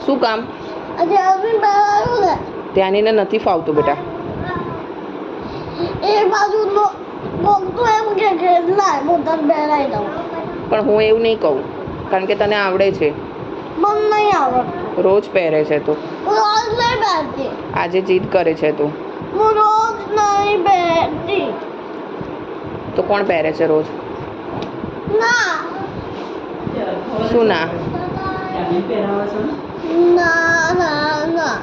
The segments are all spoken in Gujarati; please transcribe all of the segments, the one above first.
શું કામ? આજે અભી પહેરાયું ને ધ્યાનીને નથી ફાવતું બેટા. એ બાજુ લોક તો એમ કે લાય હું તને પહેરાઈ દઉં. પણ હું એવું નહીં કહું, કારણ કે તને આવડે છે. મને નહીં આવડતું. રોજ પહેરે છે તું. હું રોજ નહીં પહેરતી. આજે જીદ કરે છે તું. હું રોજ નહીં પહેરતી. તો કોણ પહેરે છે રોજ? ના શું ના? ના ના ના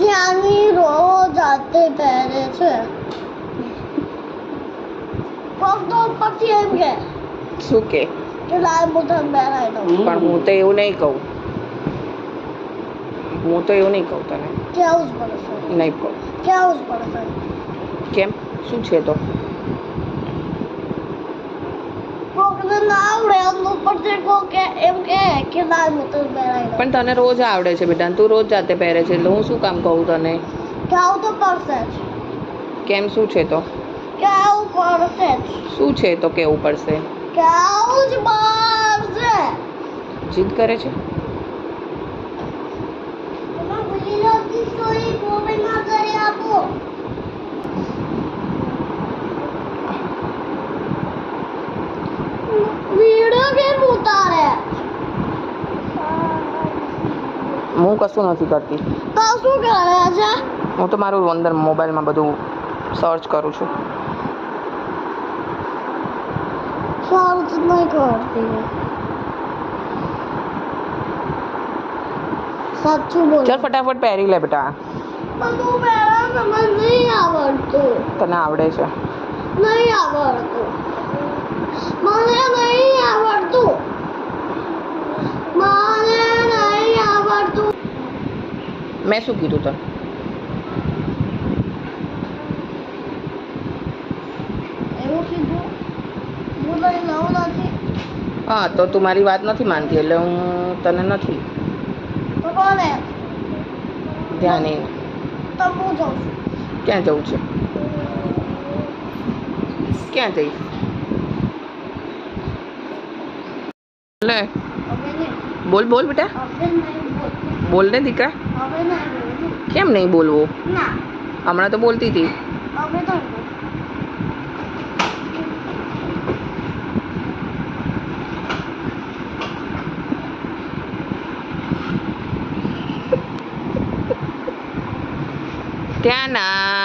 જ્યાંની રોજ જાતે પહેરે છે. કોક તો પછી એમ કે શું કે? લાય હું તને પહેરાઈ દઉં. પણ હું તો એવું નહીં કહું. હું તો એવું નહીં કહું તને. કેવું જ પડશે. નહીં કહું. કેવું જ પડશે. કેમ? શું છે તો? કોકને ના આવડે એમનું પરથી કોક એમ કે લાય હું તને પહેરાઈ દઉં. પણ તને રોજ આવડે છે બેટા, તું રોજ જાતે પહેરે છે, એટલે હું શું કામ કહું તને? કેવું તો પડશે જ. કેમ? શું છે તો? કેવું પડશે જ. શું છે તો કેવું પડશે? કેવું જ પડશે. જીદ કરે છે? સ્ટોરી મોબાઈલમાં કરી આપો. વિડિયો કેમ ઉતારે? હું કશું નથી કરતી. તો શું કરે છે? હું તો મારું અંદર મોબાઈલમાં બધું સર્ચ કરું છું. સર્ચ નહીં કરતી. સાચું બોલ. ચાલ ફટાફટ પહેરી લે બેટા. બધું પહેરવાનું મને નહીં આવડતું. તને આવડે છે. નહીં આવડતું. મને નહીં આવડતું. મને નહીં આવડતું. મેં શું કીધું તને? એવું કીધું? હું તને નવું નથી. હા, તો તું મારી વાત નથી માનતી એટલે હું તને નથી. તો કોને? ધ્યાની. તો હું જાઉં છું. ક્યાં જવું છે? ક્યાં જઈશ? લે હવે નહીં. બોલ બોલ બેટા. હવે નહીં બોલ. બોલ ને દીકરા. હવે નહીં બોલ. કેમ નહીં બોલવું? ના હમણાં તો બોલતી હતી. હવે તો નહીં બોલ. ત્યાં ના